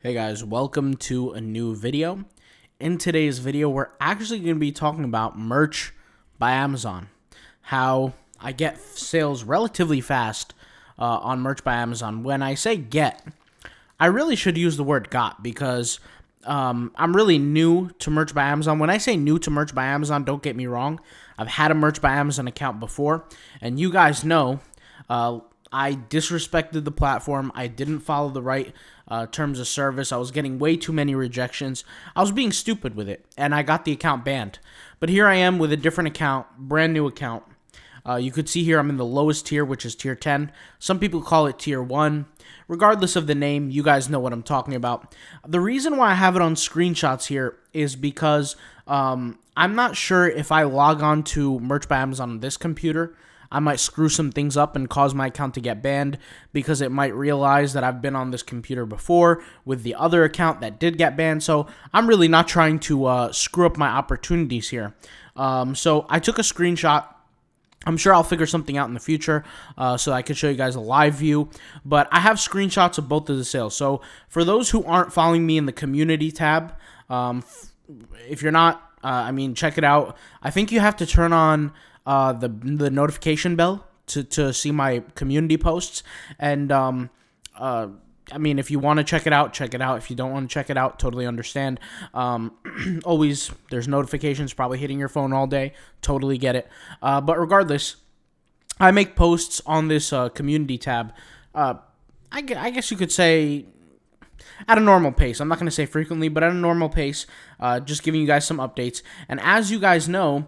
Hey guys, welcome to a new video. In today's video, we're actually going to be talking about merch by Amazon. How I get sales relatively fast on merch by Amazon. When I say get, I really should use the word got because I'm really new to merch by Amazon. When I say new to merch by Amazon, don't get me wrong. I've had a merch by Amazon account before, and you guys know I disrespected the platform. I didn't follow the right terms of service. I was getting way too many rejections. I was being stupid with it, and I got the account banned. But here I am with a different account, brand new account. You could see here I'm in the lowest tier, which is tier 10. Some people call it tier 1. Regardless of the name, you guys know what I'm talking about. The reason why I have it on screenshots here is because I'm not sure if I log on to Merch by Amazon on this computer, I might screw some things up and cause my account to get banned because it might realize that I've been on this computer before with the other account that did get banned. So I'm really not trying to screw up my opportunities here. So I took a screenshot. I'm sure I'll figure something out in the future so I could show you guys a live view. But I have screenshots of both of the sales. So for those who aren't following me in the community tab, if you're not, check it out. I think you have to turn on the notification bell to see my community posts. And if you want to check it out, check it out. If you don't want to check it out, totally understand. Always, there's notifications probably hitting your phone all day. Totally get it. But regardless, I make posts on this community tab. I guess you could say at a normal pace. I'm not going to say frequently, but at a normal pace, just giving you guys some updates. And as you guys know,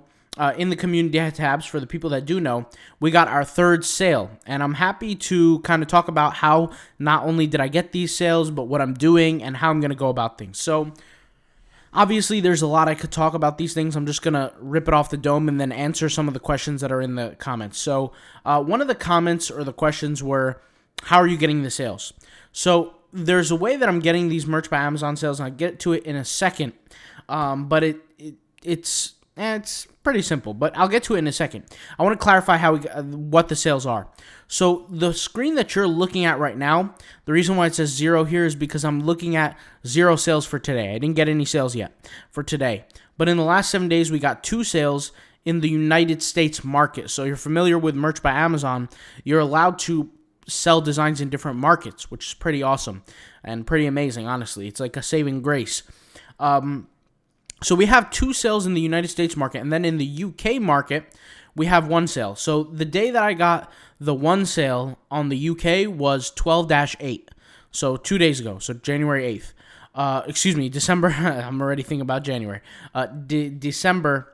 in the community tabs, for the people that do know, we got our third sale. And I'm happy to kind of talk about how not only did I get these sales, but what I'm doing and how I'm going to go about things. So obviously, there's a lot I could talk about these things. I'm just going to rip it off the dome and then answer some of the questions that are in the comments. So one of the comments or the questions were, how are you getting the sales? So there's a way that I'm getting these Merch by Amazon sales, and I'll get to it in a second. But it's pretty simple, but I'll get to it in a second. I want to clarify what the sales are. So the screen that you're looking at right now, the reason why it says 0 here is because I'm looking at 0 sales for today. I didn't get any sales yet for today. But in the last 7 days, we got 2 sales in the United States market. So you're familiar with Merch by Amazon. You're allowed to sell designs in different markets, which is pretty awesome and pretty amazing, honestly. It's like a saving grace. So we have 2 sales in the United States market, and then in the UK market, we have 1 sale. So the day that I got the 1 sale on the UK was 12-8, so 2 days ago, so January 8th. December, I'm already thinking about January. December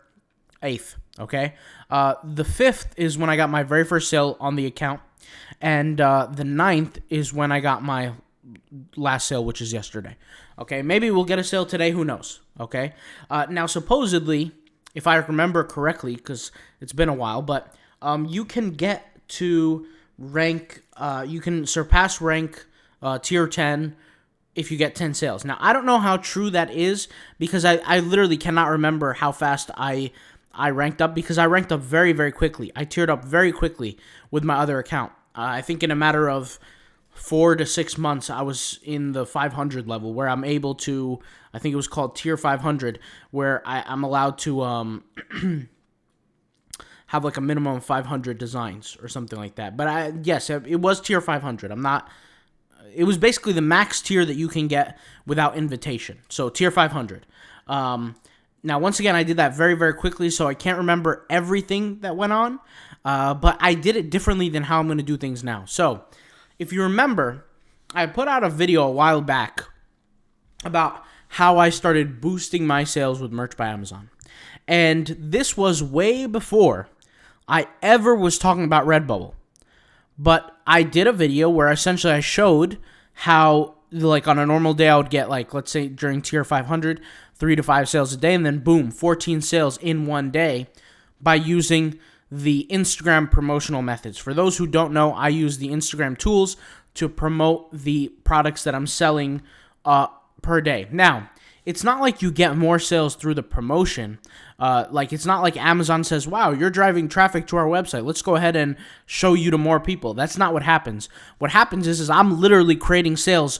8th, okay? The 5th is when I got my very first sale on the account, and the 9th is when I got my last sale, which is yesterday. Okay, maybe we'll get a sale today, who knows, okay? Now, supposedly, if I remember correctly, because it's been a while, but you can get to rank, you can surpass rank tier 10 if you get 10 sales. Now, I don't know how true that is, because I literally cannot remember how fast I ranked up, because I ranked up very, very quickly. I tiered up very quickly with my other account. I think in a matter of 4 to 6 months, I was in the 500 level, where I'm able to, I think it was called tier 500, where I'm allowed to have like a minimum of 500 designs or something like that. But yes, it was tier 500. It was basically the max tier that you can get without invitation. So tier 500. Now, once again, I did that very, very quickly, so I can't remember everything that went on, but I did it differently than how I'm going to do things now. So if you remember, I put out a video a while back about how I started boosting my sales with Merch by Amazon. And this was way before I ever was talking about Redbubble. But I did a video where essentially I showed how, like, on a normal day I would get, like, let's say during tier 500, 3 to 5 sales a day, and then boom, 14 sales in one day by using the Instagram promotional methods. For those who don't know, I use the Instagram tools to promote the products that I'm selling per day. Now, it's not like you get more sales through the promotion. It's not like Amazon says, wow, you're driving traffic to our website. Let's go ahead and show you to more people. That's not what happens. What happens is I'm literally creating sales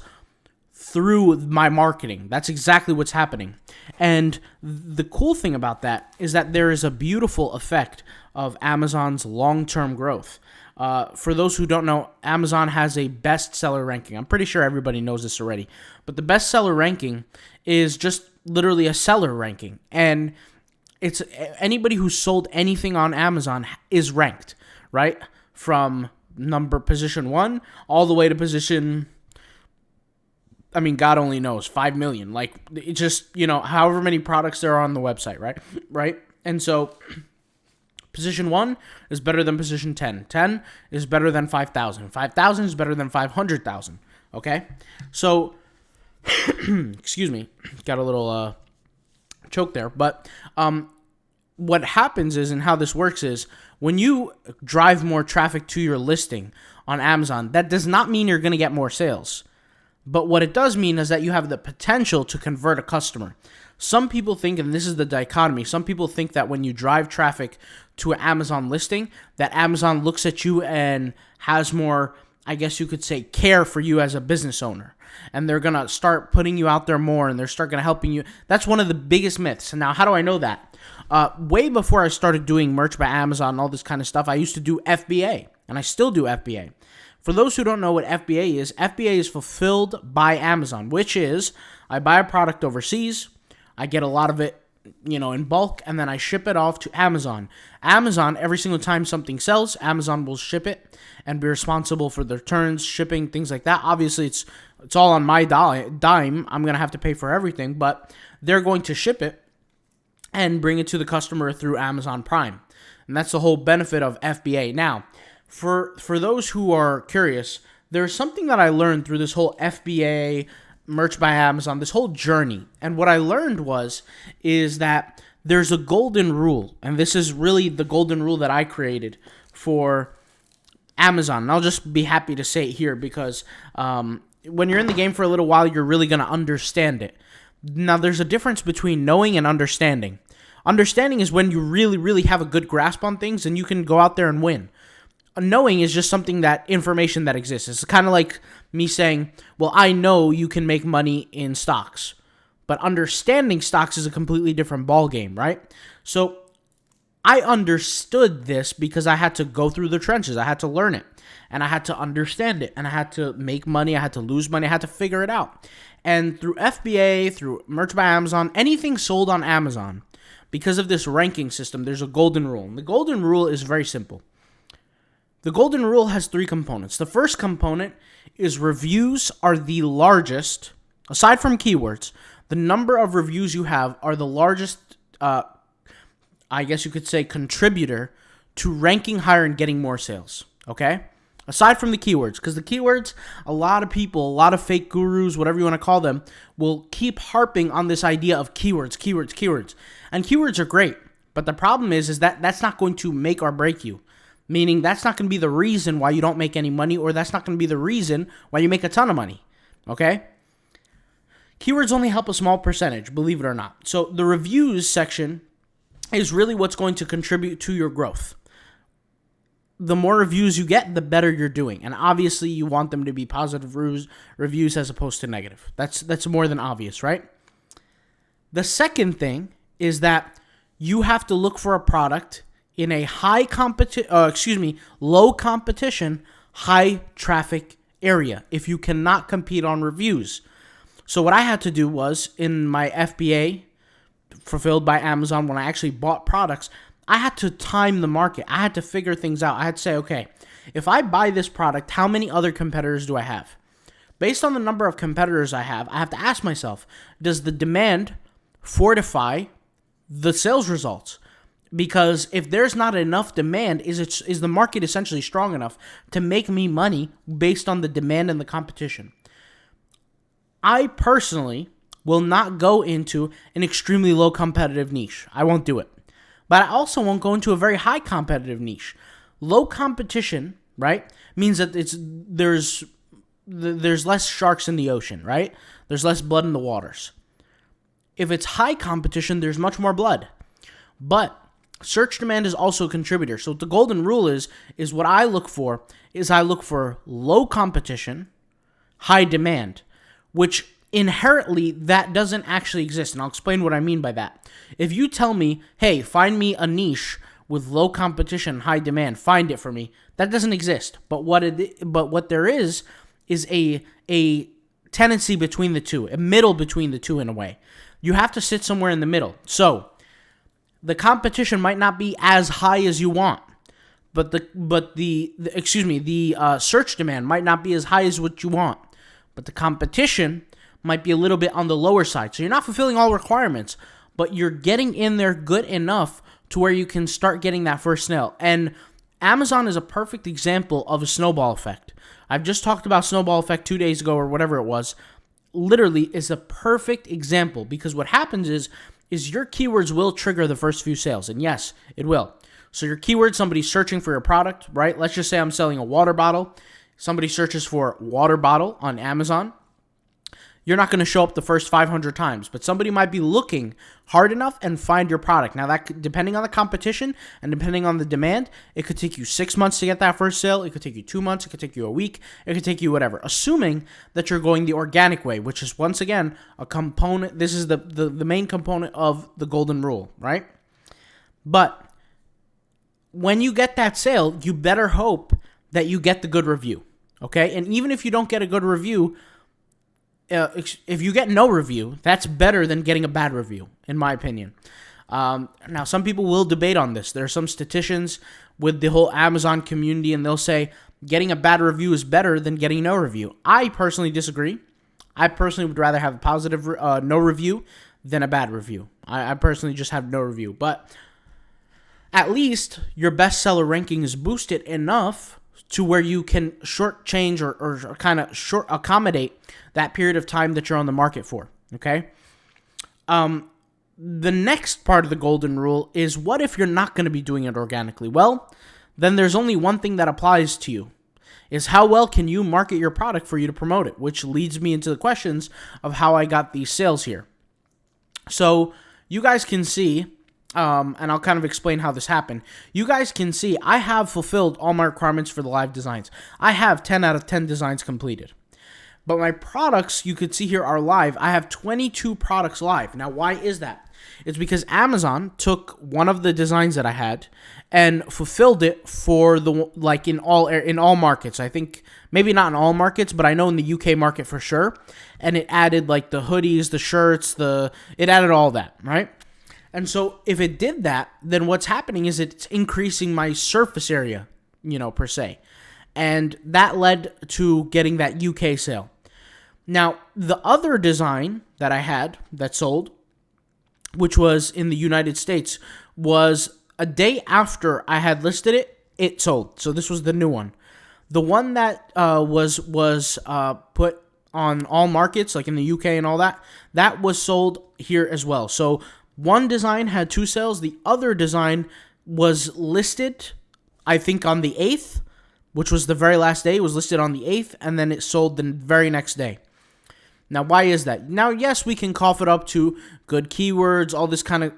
through my marketing. That's exactly what's happening. And the cool thing about that is that there is a beautiful effect of Amazon's long-term growth. For those who don't know, Amazon has a bestseller ranking. I'm pretty sure everybody knows this already. But the bestseller ranking is just literally a seller ranking. And it's anybody who sold anything on Amazon is ranked, right? From position 1 all the way to position, I mean, God only knows, 5 million. Like, it just, however many products there are on the website, right? And so position 1 is better than position 10. 10 is better than 5,000. 5,000 is better than 500,000, okay? So, excuse me, got a little choke there. But what happens is, and how this works is, when you drive more traffic to your listing on Amazon, that does not mean you're going to get more sales. But what it does mean is that you have the potential to convert a customer. Some people think, and this is the dichotomy, some people think that when you drive traffic to an Amazon listing, that Amazon looks at you and has more, I guess you could say, care for you as a business owner. And they're going to start putting you out there more, and they're start going to helping you. That's one of the biggest myths. And now, how do I know that? Way before I started doing merch by Amazon and all this kind of stuff, I used to do FBA, and I still do FBA. For those who don't know what FBA is fulfilled by Amazon, which is I buy a product overseas, I get a lot of it, in bulk, and then I ship it off to Amazon. Amazon, every single time something sells, Amazon will ship it and be responsible for the returns, shipping, things like that. Obviously, it's all on my dime. I'm going to have to pay for everything, but they're going to ship it and bring it to the customer through Amazon Prime. And that's the whole benefit of FBA. Now, for those who are curious, there's something that I learned through this whole FBA, merch by Amazon, this whole journey. And what I learned is that there's a golden rule. And this is really the golden rule that I created for Amazon. And I'll just be happy to say it here because when you're in the game for a little while, you're really going to understand it. Now, there's a difference between knowing and understanding. Understanding is when you really, really have a good grasp on things and you can go out there and win. Knowing is just information that exists. It's kind of like me saying, well, I know you can make money in stocks. But understanding stocks is a completely different ballgame, right? So I understood this because I had to go through the trenches. I had to learn it. And I had to understand it. And I had to make money. I had to lose money. I had to figure it out. And through FBA, through Merch by Amazon, anything sold on Amazon, because of this ranking system, there's a golden rule. And the golden rule is very simple. The golden rule has 3 components. The first component is reviews are the largest, aside from keywords, the number of reviews you have are the largest, I guess you could say, contributor to ranking higher and getting more sales, okay? Aside from the keywords, because the keywords, a lot of people, a lot of fake gurus, whatever you want to call them, will keep harping on this idea of keywords. And keywords are great, but the problem is that that's not going to make or break you. Meaning that's not going to be the reason why you don't make any money, or that's not going to be the reason why you make a ton of money, okay? Keywords only help a small percentage, believe it or not. So the reviews section is really what's going to contribute to your growth. The more reviews you get, the better you're doing. And obviously you want them to be positive reviews as opposed to negative. That's more than obvious, right? The second thing is that you have to look for a product in a low competition, high traffic area if you cannot compete on reviews. So what I had to do was, in my FBA, fulfilled by Amazon, when I actually bought products, I had to time the market. I had to figure things out. I had to say, okay, if I buy this product, how many other competitors do I have? Based on the number of competitors I have to ask myself, does the demand fortify the sales results? Because if there's not enough demand, is the market essentially strong enough to make me money based on the demand and the competition? I personally will not go into an extremely low competitive niche. I won't do it. But I also won't go into a very high competitive niche. Low competition, right, means that there's less sharks in the ocean, right? There's less blood in the waters. If it's high competition, there's much more blood. But search demand is also a contributor. So the golden rule is what I look for low competition, high demand, which inherently that doesn't actually exist, and I'll explain what I mean by that. If you tell me, hey, find me a niche with low competition, high demand, find it for me, that doesn't exist. But what there is a tendency between the two, a middle between the two in a way. You have to sit somewhere in the middle. So the competition might not be as high as you want, but the search demand might not be as high as what you want, but the competition might be a little bit on the lower side. So you're not fulfilling all requirements, but you're getting in there good enough to where you can start getting that first sale. And Amazon is a perfect example of a snowball effect. I've just talked about snowball effect 2 days ago or whatever it was. Literally is a perfect example, because what happens is your keywords will trigger the first few sales. And yes, it will. So your keyword, somebody's searching for your product, right? Let's just say I'm selling a water bottle. Somebody searches for water bottle on Amazon. You're not going to show up the first 500 times, but somebody might be looking hard enough and find your product. Now, that depending on the competition and depending on the demand, it could take you 6 months to get that first sale. It could take you 2 months. It could take you a week. It could take you whatever, assuming that you're going the organic way, which is, once again, a component. This is the main component of the golden rule, right? But when you get that sale, you better hope that you get the good review, okay? And even if you don't get a good review, if you get no review, that's better than getting a bad review, in my opinion. Now, some people will debate on this. There are some statisticians with the whole Amazon community, and they'll say getting a bad review is better than getting no review. I personally disagree. I personally would rather have a positive no review than a bad review. I personally just have no review. But at least your bestseller ranking is boosted enough to where you can shortchange or kind of short accommodate that period of time that you're on the market for, okay? The next part of the golden rule is, what if you're not going to be doing it organically? Well, then there's only one thing that applies to you, is how well can you market your product for you to promote it, which leads me into the questions of how I got these sales here. So you guys can see, and I'll kind of explain how this happened. You guys can see I have fulfilled all my requirements for the live designs. I have 10 out of 10 designs completed. But my products, you could see here, are live. I have 22 products live. Now, why is that? It's because Amazon took one of the designs that I had and fulfilled it for the, like, in all markets. I think maybe not in all markets, but I know in the UK market for sure. And it added like the hoodies, the shirts, it added all that, right? And so if it did that, then what's happening is it's increasing my surface area, per se. And that led to getting that UK sale. Now, the other design that I had that sold, which was in the United States, was a day after I had listed it, it sold. So this was the new one. The one that was put on all markets, like in the UK and all that, that was sold here as well. So one design had 2 sales. The other design was listed, I think, on the 8th, which was the very last day. It was listed on the 8th, and then it sold the very next day. Now, why is that? Now, yes, we can cough it up to good keywords, all this kind of,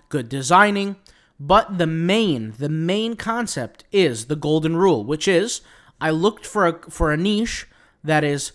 good designing. But the main concept is the golden rule, which is I looked for a niche that is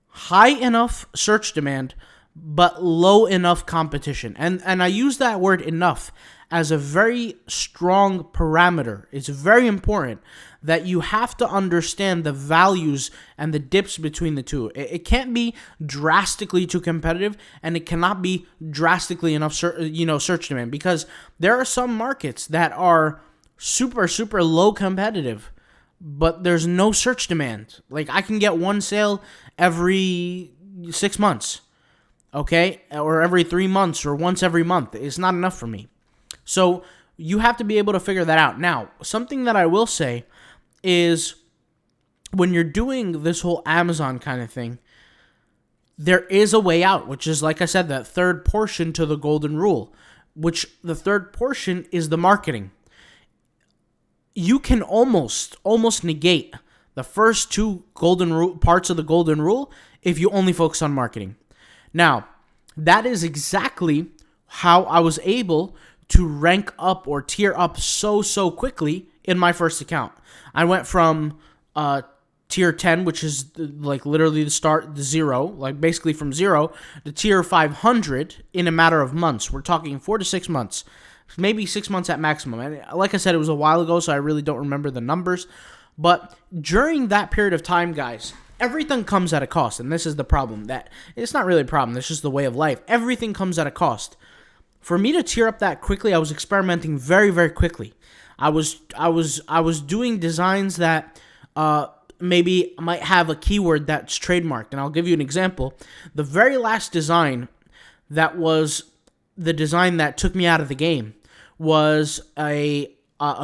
high enough search demand, but low enough competition. And I use that word enough as a very strong parameter. It's very important that you have to understand the values and the dips between the two. It can't be drastically too competitive, and it cannot be drastically enough search demand, because there are some markets that are super, super low competitive, but there's no search demand. Like, I can get one sale every 6 months, okay? Or every 3 months, or once every month. It's not enough for me. So you have to be able to figure that out. Now, something that I will say is, when you're doing this whole Amazon kind of thing, there is a way out, which is, like I said, that third portion to the golden rule, which the third portion is the marketing. You can almost negate the first 2 parts of the golden rule if you only focus on marketing. Now, that is exactly how I was able to rank up or tier up so quickly in my first account. I went from tier 10, which is like literally the zero, like basically from zero to tier 500 in a matter of months. We're talking 4 to 6 months, maybe 6 months at maximum. And like I said, it was a while ago, so I really don't remember the numbers. But during that period of time, guys, everything comes at a cost. And this is the problem. That it's not really a problem. It's just the way of life. Everything comes at a cost. For me to tier up that quickly, I was experimenting very, very quickly. I was doing designs that maybe might have a keyword that's trademarked. And I'll give you an example. The very last design that was the design that took me out of the game was a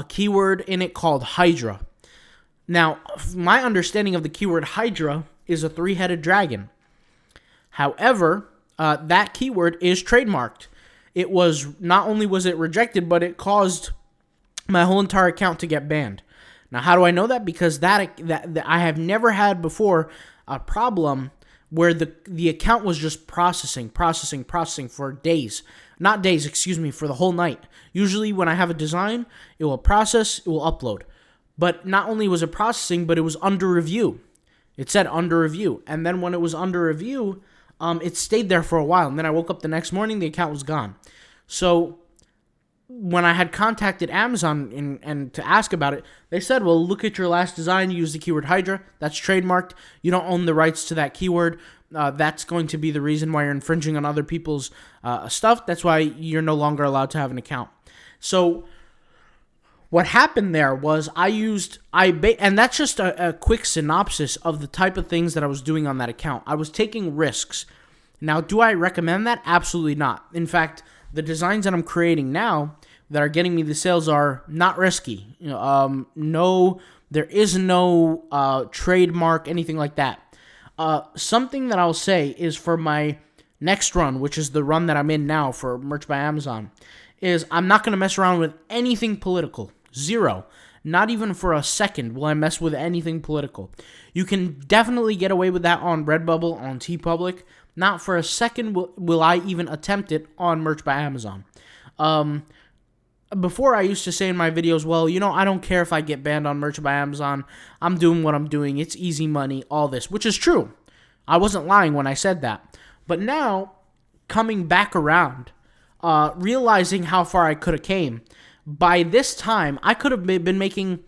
keyword in it called Hydra. Now, my understanding of the keyword Hydra is a 3-headed dragon. However, that keyword is trademarked. It was, not only was it rejected, but it caused my whole entire account to get banned. Now, how do I know that? Because that I have never had before a problem where the account was just processing for days. Not days, for the whole night. Usually when I have a design, it will process, it will upload. But not only was it processing, but it was under review. It said under review. And then when it was under review, it stayed there for a while. And then I woke up the next morning, the account was gone. So when I had contacted Amazon and to ask about it, they said, well, look at your last design. You use the keyword Hydra. That's trademarked. You don't own the rights to that keyword. That's going to be the reason why you're infringing on other people's stuff. That's why you're no longer allowed to have an account. So what happened there was and that's just a quick synopsis of the type of things that I was doing on that account. I was taking risks. Now, do I recommend that? Absolutely not. In fact, the designs that I'm creating now that are getting me the sales are not risky. There is no trademark, anything like that. Something that I'll say is for my next run, which is the run that I'm in now for Merch by Amazon, is I'm not going to mess around with anything political. Zero. Not even for a second will I mess with anything political. You can definitely get away with that on Redbubble, on TeePublic. Not for a second will I even attempt it on Merch by Amazon. Before I used to say in my videos, well, I don't care if I get banned on Merch by Amazon. I'm doing what I'm doing. It's easy money, all this, which is true. I wasn't lying when I said that. But now, coming back around, realizing how far I could have came, by this time, I could have been making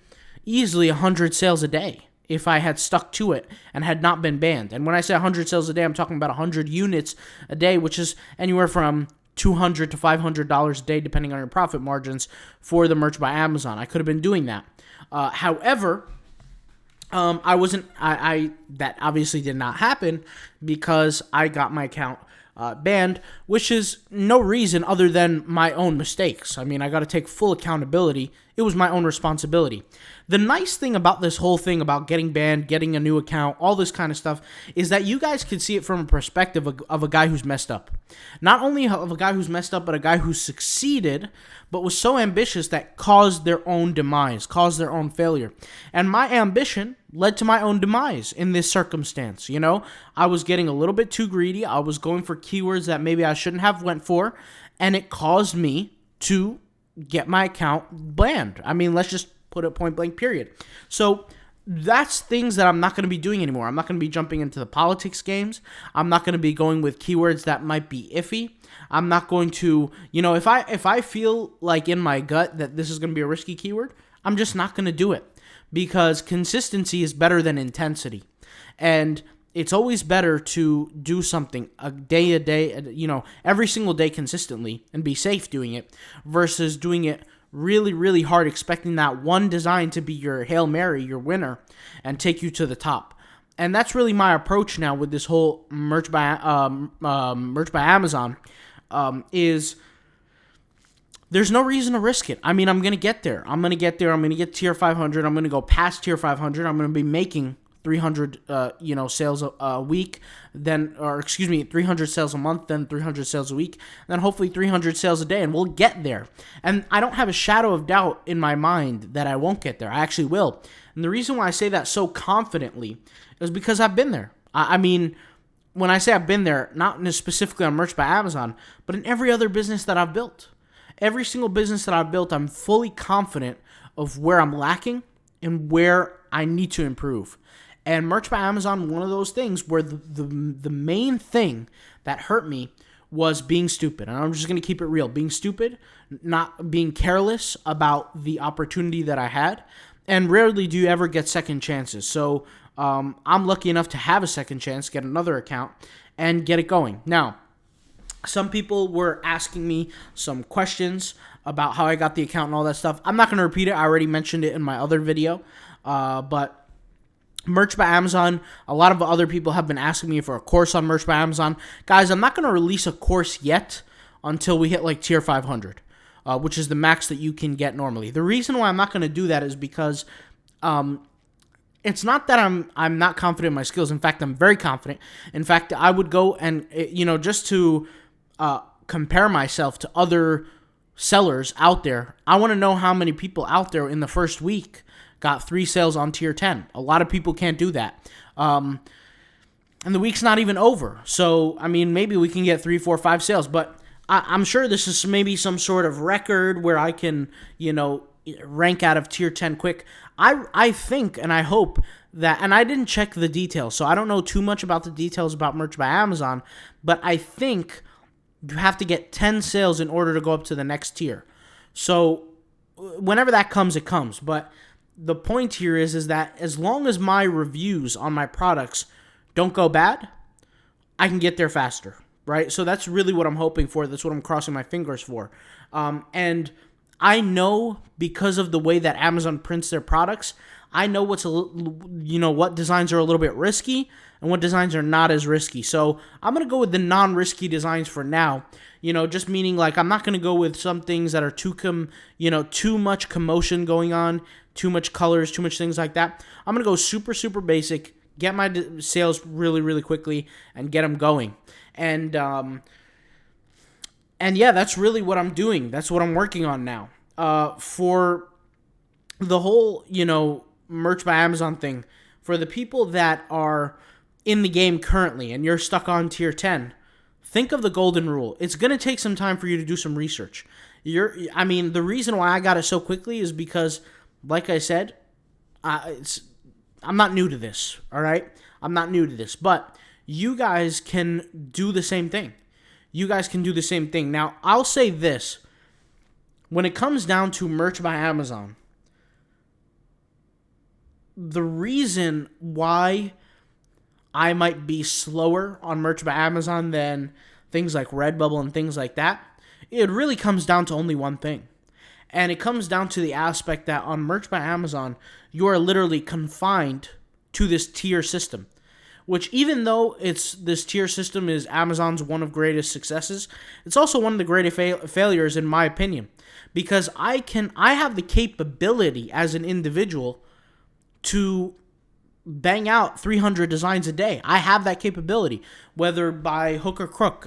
easily 100 sales a day if I had stuck to it and had not been banned. And when I say 100 sales a day, I'm talking about 100 units a day, which is anywhere from $200 to $500 a day, depending on your profit margins for the Merch by Amazon. I could have been doing that. However, I wasn't. That obviously did not happen because I got my account banned, which is no reason other than my own mistakes. I mean, I got to take full accountability. It was my own responsibility. The nice thing about this whole thing about getting banned, getting a new account, all this kind of stuff, is that you guys can see it from a perspective of a guy who's messed up. Not only of a guy who's messed up, but a guy who succeeded, but was so ambitious that caused their own demise, caused their own failure. And my ambition led to my own demise in this circumstance. I was getting a little bit too greedy. I was going for keywords that maybe I shouldn't have went for, and it caused me to get my account banned. I mean, let's just put it point blank, period. So that's things that I'm not going to be doing anymore. I'm not going to be jumping into the politics games. I'm not going to be going with keywords that might be iffy. I'm not going to, if I feel like in my gut that this is going to be a risky keyword, I'm just not going to do it, because consistency is better than intensity. And it's always better to do something a day, every single day consistently and be safe doing it versus doing it really, really hard, expecting that one design to be your Hail Mary, your winner, and take you to the top. And that's really my approach now with this whole Merch by Amazon, is there's no reason to risk it. I mean, I'm going to get there. I'm going to get tier 500. I'm going to go past tier 500. I'm going to be making 300 sales a week, 300 sales a month, then 300 sales a week, then hopefully 300 sales a day, and we'll get there. And I don't have a shadow of doubt in my mind that I won't get there. I actually will. And the reason why I say that so confidently is because I've been there. I mean, when I say I've been there, not specifically on Merch by Amazon, but in every other business that I've built. Every single business that I've built, I'm fully confident of where I'm lacking and where I need to improve. And Merch by Amazon, one of those things where the main thing that hurt me was being stupid. And I'm just going to keep it real. Being stupid, not being careless about the opportunity that I had. And rarely do you ever get second chances. So I'm lucky enough to have a second chance, get another account, and get it going. Now, some people were asking me some questions about how I got the account and all that stuff. I'm not going to repeat it. I already mentioned it in my other video. But Merch by Amazon, a lot of other people have been asking me for a course on Merch by Amazon. Guys, I'm not going to release a course yet until we hit like tier 500, which is the max that you can get normally. The reason why I'm not going to do that is because it's not that I'm not confident in my skills. In fact, I'm very confident. In fact, I would go and, just to compare myself to other sellers out there, I want to know how many people out there in the first week got 3 sales on tier 10. A lot of people can't do that. And the week's not even over. So, I mean, maybe we can get 3, 4, 5 sales. But I'm sure this is maybe some sort of record where I can, rank out of tier 10 quick. I think and I hope that, and I didn't check the details, so I don't know too much about the details about Merch by Amazon, but I think you have to get 10 sales in order to go up to the next tier. So whenever that comes, it comes. But the point here is that as long as my reviews on my products don't go bad, I can get there faster, right? So that's really what I'm hoping for. That's what I'm crossing my fingers for. And I know because of the way that Amazon prints their products, I know what designs are a little bit risky and what designs are not as risky. So I'm going to go with the non-risky designs for now. Just meaning like I'm not going to go with some things that are too much commotion going on, too much colors, too much things like that. I'm going to go super, super basic, get my sales really, really quickly, and get them going. And yeah, that's really what I'm doing. That's what I'm working on now. For the whole, Merch by Amazon thing, for the people that are in the game currently and you're stuck on tier 10, think of the golden rule. It's going to take some time for you to do some research. The reason why I got it so quickly is because, like I said, I'm not new to this, all right? I'm not new to this, but you guys can do the same thing. Now, I'll say this. When it comes down to Merch by Amazon, the reason why I might be slower on Merch by Amazon than things like Redbubble and things like that, it really comes down to only one thing. And it comes down to the aspect that on Merch by Amazon, you are literally confined to this tier system. Which, even though this tier system is Amazon's one of greatest successes, it's also one of the greatest failures in my opinion. Because I have the capability as an individual to bang out 300 designs a day. I have that capability, whether by hook or crook.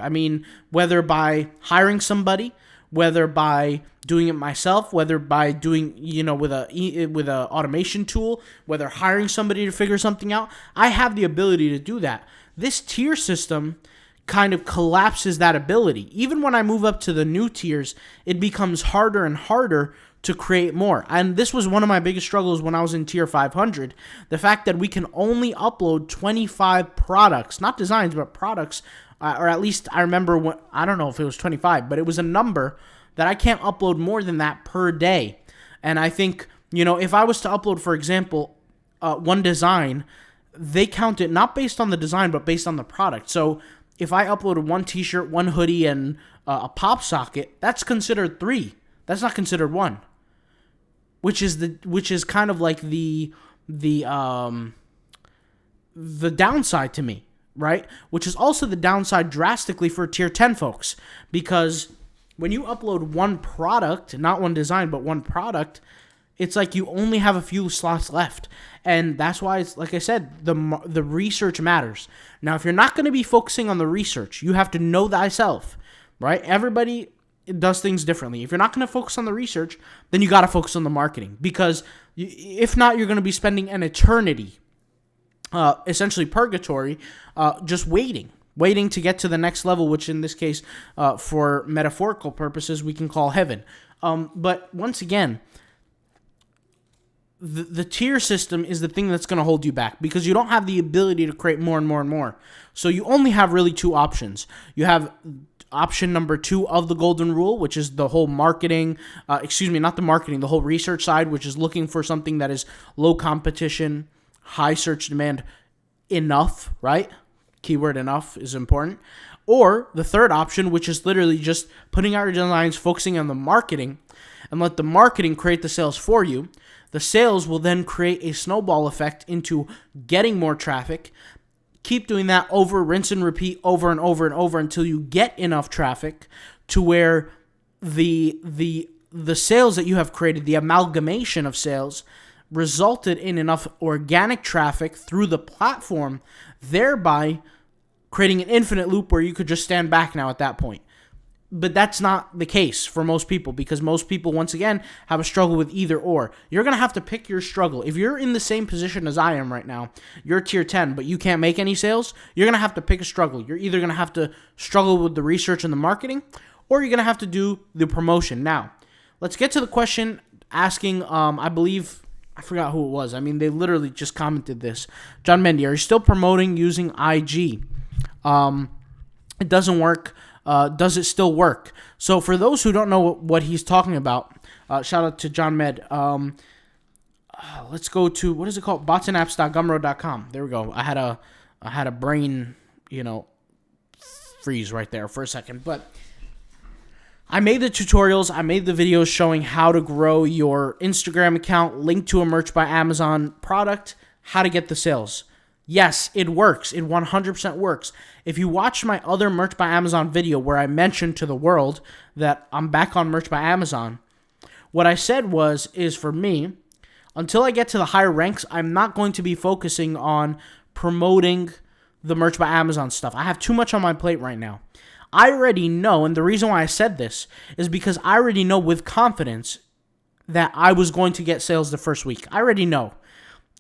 Whether by hiring somebody, whether by doing it myself, whether by doing, with a automation tool, whether hiring somebody to figure something out. I have the ability to do that. This tier system kind of collapses that ability. Even when I move up to the new tiers, it becomes harder and harder to create more. And this was one of my biggest struggles when I was in tier 500. The fact that we can only upload 25 products, not designs, but products, or at least I remember I don't know if it was 25, but it was a number that I can't upload more than that per day. And I think, if I was to upload, for example, one design, they count it not based on the design, but based on the product. So if I uploaded one t-shirt, one hoodie, and a pop socket, that's considered 3. That's not considered 1. Which is kind of like the downside to me, right? Which is also the downside drastically for tier 10 folks, because when you upload one product, not one design, but one product, it's like you only have a few slots left. And that's why, it's like I said, the research matters. Now, if you're not going to be focusing on the research, you have to know thyself, right? Everybody does things differently. If you're not going to focus on the research, then you got to focus on the marketing. Because if not, you're going to be spending an eternity, essentially purgatory, just waiting to get to the next level, which in this case, for metaphorical purposes, we can call heaven. But once again, the tier system is the thing that's going to hold you back because you don't have the ability to create more and more and more. So you only have really two options. You have option number 2 of the golden rule, which is the whole marketing, not the marketing, the whole research side, which is looking for something that is low competition, high search demand enough, right? Keyword enough is important. Or the third option, which is literally just putting out your designs, focusing on the marketing, and let the marketing create the sales for you. The sales will then create a snowball effect into getting more traffic. Keep doing that over, rinse and repeat over and over and over until you get enough traffic to where the sales that you have created, the amalgamation of sales, resulted in enough organic traffic through the platform, thereby creating an infinite loop where you could just stand back now at that point. But that's not the case for most people because most people, once again, have a struggle with either or. You're going to have to pick your struggle. If you're in the same position as I am right now, you're tier 10, but you can't make any sales, you're going to have to pick a struggle. You're either going to have to struggle with the research and the marketing, or you're going to have to do the promotion. Now, let's get to the question asking, I believe, I forgot who it was. I mean, they literally just commented this. John Mendy, are you still promoting using IG? It doesn't work. Does it still work? So for those who don't know what he's talking about, shout out to John Med. Let's go to, what is it called? botsandapps.gumroad.com. There we go. I had a brain, freeze right there for a second. But I made the tutorials. I made the videos showing how to grow your Instagram account, link to a Merch by Amazon product, how to get the sales. Yes, it works. It 100% works. If you watch my other Merch by Amazon video where I mentioned to the world that I'm back on Merch by Amazon, what I said is for me, until I get to the higher ranks, I'm not going to be focusing on promoting the Merch by Amazon stuff. I have too much on my plate right now. I already know, and the reason why I said this is because I already know with confidence that I was going to get sales the first week. I already know.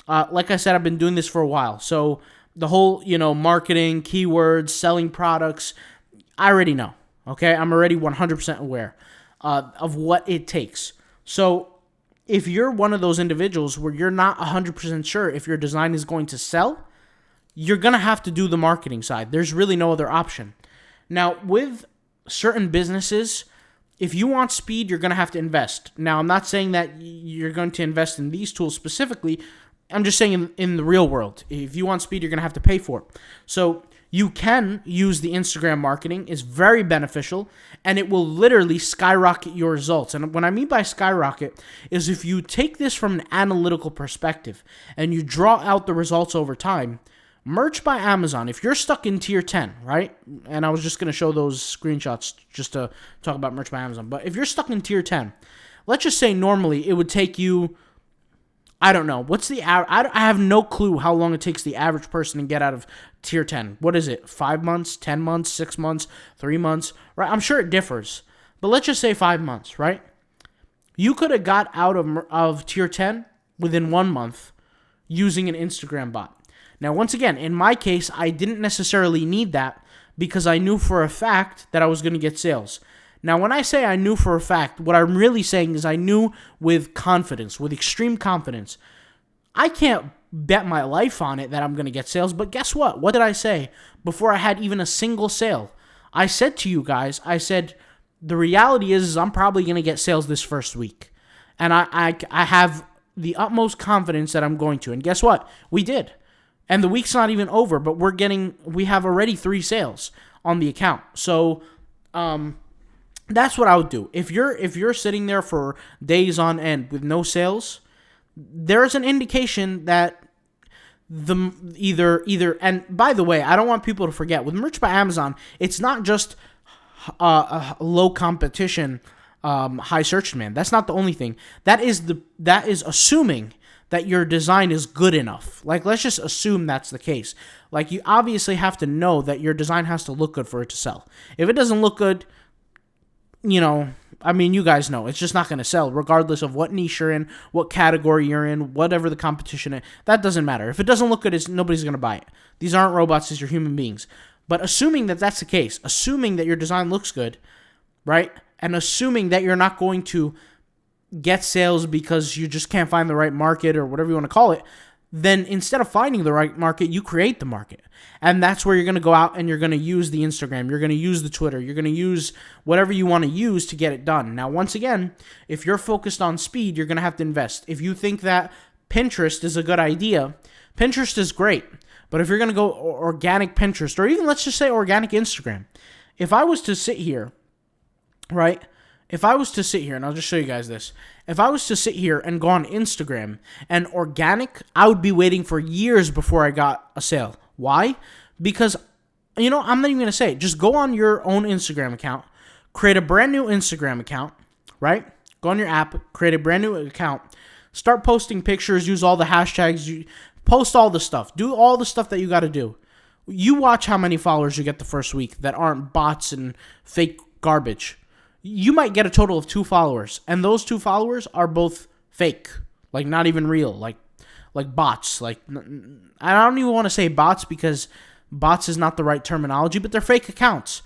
Like I said, I've been doing this for a while. So the whole, marketing, keywords, selling products, I already know. Okay? I'm already 100% aware of what it takes. So if you're one of those individuals where you're not 100% sure if your design is going to sell, you're going to have to do the marketing side. There's really no other option. Now, with certain businesses, if you want speed, you're going to have to invest. Now, I'm not saying that you're going to invest in these tools specifically. I'm just saying in the real world, if you want speed, you're going to have to pay for it. So you can use the Instagram marketing. It's very beneficial, and it will literally skyrocket your results. And what I mean by skyrocket is if you take this from an analytical perspective and you draw out the results over time, Merch by Amazon, if you're stuck in tier 10, right? And I was just going to show those screenshots just to talk about Merch by Amazon. But if you're stuck in tier 10, let's just say normally it would take you, I don't know. What's the I have no clue how long it takes the average person to get out of tier 10. What is it? 5 months, 10 months, 6 months, 3 months, right? I'm sure it differs. But let's just say 5 months, right? You could have got out of tier 10 within 1 month using an Instagram bot. Now, once again, in my case, I didn't necessarily need that because I knew for a fact that I was going to get sales. Now, when I say I knew for a fact, what I'm really saying is I knew with confidence, with extreme confidence. I can't bet my life on it that I'm going to get sales, but guess what? What did I say before I had even a single sale? I said to you guys, the reality is I'm probably going to get sales this first week. And I have the utmost confidence that I'm going to. And guess what? We did. And the week's not even over, but we have already 3 sales on the account. So, that's what I would do. If you're sitting there for days on end with no sales, there's an indication that either and by the way, I don't want people to forget with Merch by Amazon, it's not just a low competition, high search demand. That's not the only thing. That is assuming that your design is good enough. Like, let's just assume that's the case. Like, you obviously have to know that your design has to look good for it to sell. If it doesn't look good, you guys know, it's just not going to sell, regardless of what niche you're in, what category you're in, whatever the competition is. That doesn't matter. If it doesn't look good, nobody's going to buy it. These aren't robots, these are human beings. But assuming that that's the case, assuming that your design looks good, right, and assuming that you're not going to get sales because you just can't find the right market or whatever you want to call it, then instead of finding the right market, you create the market. And that's where you're going to go out and you're going to use the Instagram, you're going to use the Twitter, you're going to use whatever you want to use to get it done. Now, once again, if you're focused on speed, you're going to have to invest. If you think that Pinterest is a good idea, Pinterest is great. But if you're going to go organic Pinterest, or even let's just say organic Instagram, if I was to sit here, right? If I was to sit here, and I'll just show you guys this. If I was to sit here and go on Instagram and organic, I would be waiting for years before I got a sale. Why? Because, I'm not even going to say it. Just go on your own Instagram account, create a brand new Instagram account, right? Go on your app, create a brand new account, start posting pictures, use all the hashtags, post all the stuff. Do all the stuff that you got to do. You watch how many followers you get the first week that aren't bots and fake garbage. You might get a total of 2 followers, and those 2 followers are both fake, like not even real, like bots. Like, I don't even want to say bots because bots is not the right terminology, but they're fake accounts.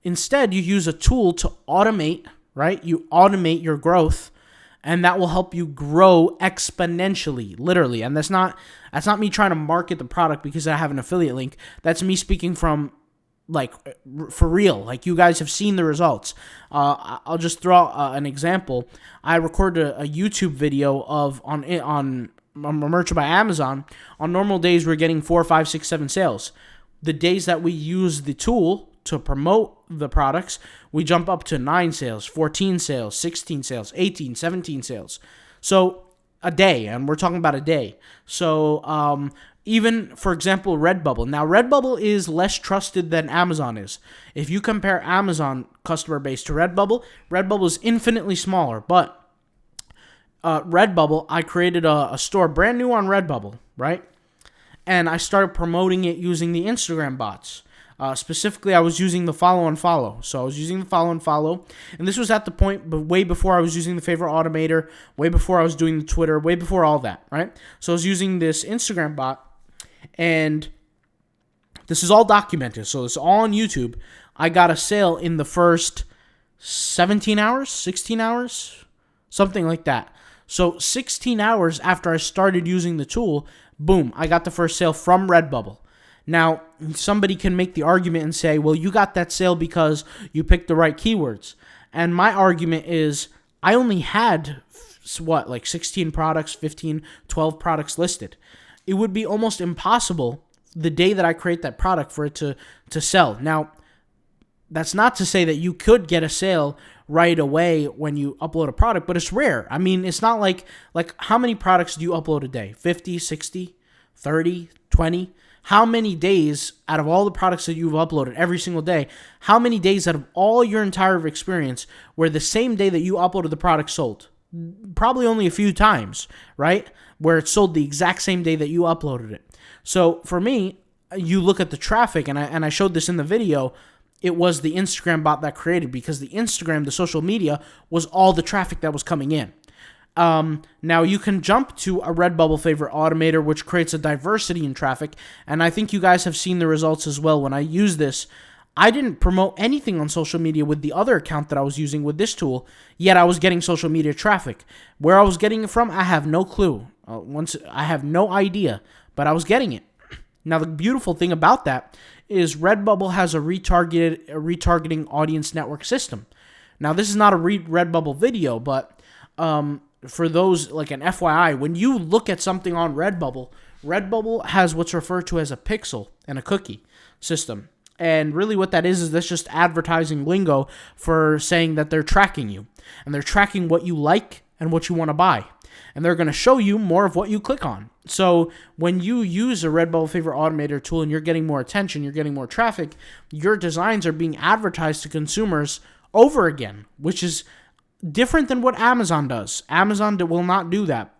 Instead, you use a tool to automate, right? You automate your growth, and that will help you grow exponentially, literally. And that's not me trying to market the product because I have an affiliate link. That's me speaking from, like, for real. Like, you guys have seen the results. I'll just throw out an example. I recorded a YouTube video on Merch by Amazon. On normal days, we're getting 4, 5, 6, 7 sales. The days that we use the tool to promote the products, we jump up to 9 sales, 14 sales, 16 sales, 18, 17 sales. So a day, and we're talking about a day. So even, for example, Redbubble. Now, Redbubble is less trusted than Amazon is. If you compare Amazon customer base to Redbubble, Redbubble is infinitely smaller. But Redbubble, I created a store brand new on Redbubble, right? And I started promoting it using the Instagram bots. Specifically, I was using the follow and follow. So I was using the follow and follow. And this was at the point, but way before I was using the favorite automator, way before I was doing the Twitter, way before all that, right? So I was using this Instagram bot. And this is all documented. So it's all on YouTube. I got a sale in the first 17 hours, 16 hours, something like that. So 16 hours after I started using the tool, boom, I got the first sale from Redbubble. Now, somebody can make the argument and say, well, you got that sale because you picked the right keywords. And my argument is I only had, 16 products, 15, 12 products listed. It would be almost impossible the day that I create that product for it to sell. Now, that's not to say that you could get a sale right away when you upload a product, but it's rare. I mean, it's not like how many products do you upload a day? 50, 60, 30, 20? How many days out of all the products that you've uploaded every single day, how many days out of all your entire experience where the same day that you uploaded the product sold? Probably only a few times, right? Where it sold the exact same day that you uploaded it. So for me, you look at the traffic, and I showed this in the video, it was the Instagram bot that created, because the Instagram, the social media, was all the traffic that was coming in. Now you can jump to a Redbubble favorite automator, which creates a diversity in traffic. And I think you guys have seen the results as well. When I use this, I didn't promote anything on social media with the other account that I was using with this tool, yet I was getting social media traffic. Where I was getting it from, I have no clue. I have no idea, but I was getting it. Now, the beautiful thing about that is Redbubble has a retargeting audience network system. Now, this is not a Redbubble video, but for those, like an FYI, when you look at something on Redbubble, Redbubble has what's referred to as a pixel and a cookie system. And really what that is that's just advertising lingo for saying that they're tracking you. And they're tracking what you like and what you want to buy. And they're going to show you more of what you click on. So when you use a Redbubble favorite automator tool and you're getting more attention, you're getting more traffic, your designs are being advertised to consumers over again, which is different than what Amazon does. Amazon will not do that.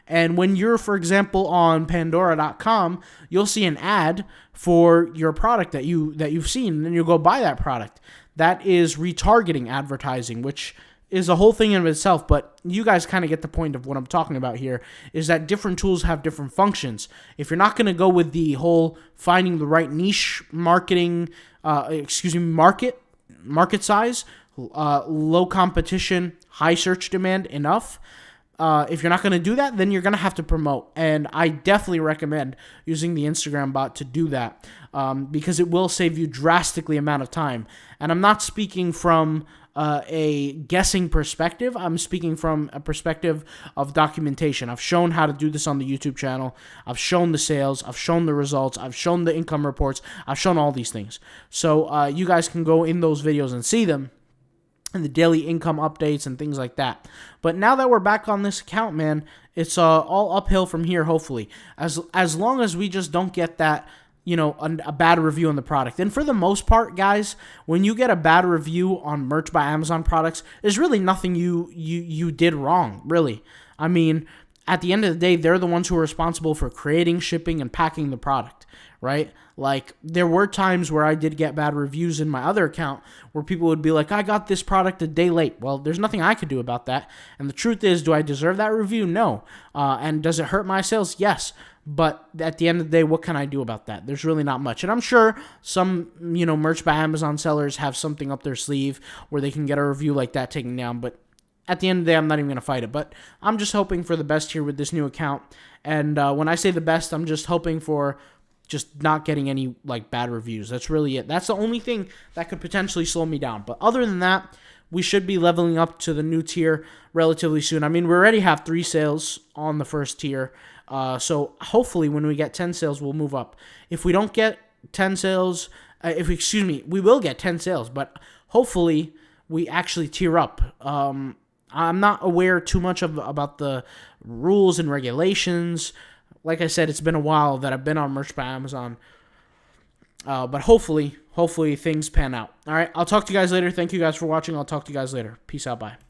And when you're, for example, on Pandora.com, you'll see an ad for your product that you've seen, and then you'll go buy that product. That is retargeting advertising, which is a whole thing in itself, but you guys kind of get the point of what I'm talking about here, is that different tools have different functions. If you're not going to go with the whole finding the right niche market size, low competition, high search demand enough. If you're not going to do that, then you're going to have to promote. And I definitely recommend using the Instagram bot to do that because it will save you drastically amount of time. And I'm not speaking from a guessing perspective. I'm speaking from a perspective of documentation. I've shown how to do this on the YouTube channel. I've shown the sales. I've shown the results. I've shown the income reports. I've shown all these things. So you guys can go in those videos and see them, and the daily income updates and things like that. But now that we're back on this account, man, it's all uphill from here, hopefully. As long as we just don't get that, a bad review on the product. And for the most part, guys, when you get a bad review on Merch by Amazon products, there's really nothing you did wrong, really. I mean, at the end of the day, they're the ones who are responsible for creating, shipping, and packing the product, right? Like, there were times where I did get bad reviews in my other account where people would be like, I got this product a day late. Well, there's nothing I could do about that. And the truth is, do I deserve that review? No. And does it hurt my sales? Yes. But at the end of the day, what can I do about that? There's really not much. And I'm sure some, Merch by Amazon sellers have something up their sleeve where they can get a review like that taken down. But at the end of the day, I'm not even going to fight it. But I'm just hoping for the best here with this new account. And when I say the best, I'm just hoping for just not getting any bad reviews. That's really it. That's the only thing that could potentially slow me down. But other than that, we should be leveling up to the new tier relatively soon. I mean, we already have 3 sales on the first tier. So hopefully when we get 10 sales, we'll move up. If we don't get 10 sales, we will get 10 sales, but hopefully we actually tier up. I'm not aware too much about the rules and regulations. Like I said, it's been a while that I've been on Merch by Amazon. But hopefully things pan out. All right, I'll talk to you guys later. Thank you guys for watching. I'll talk to you guys later. Peace out. Bye.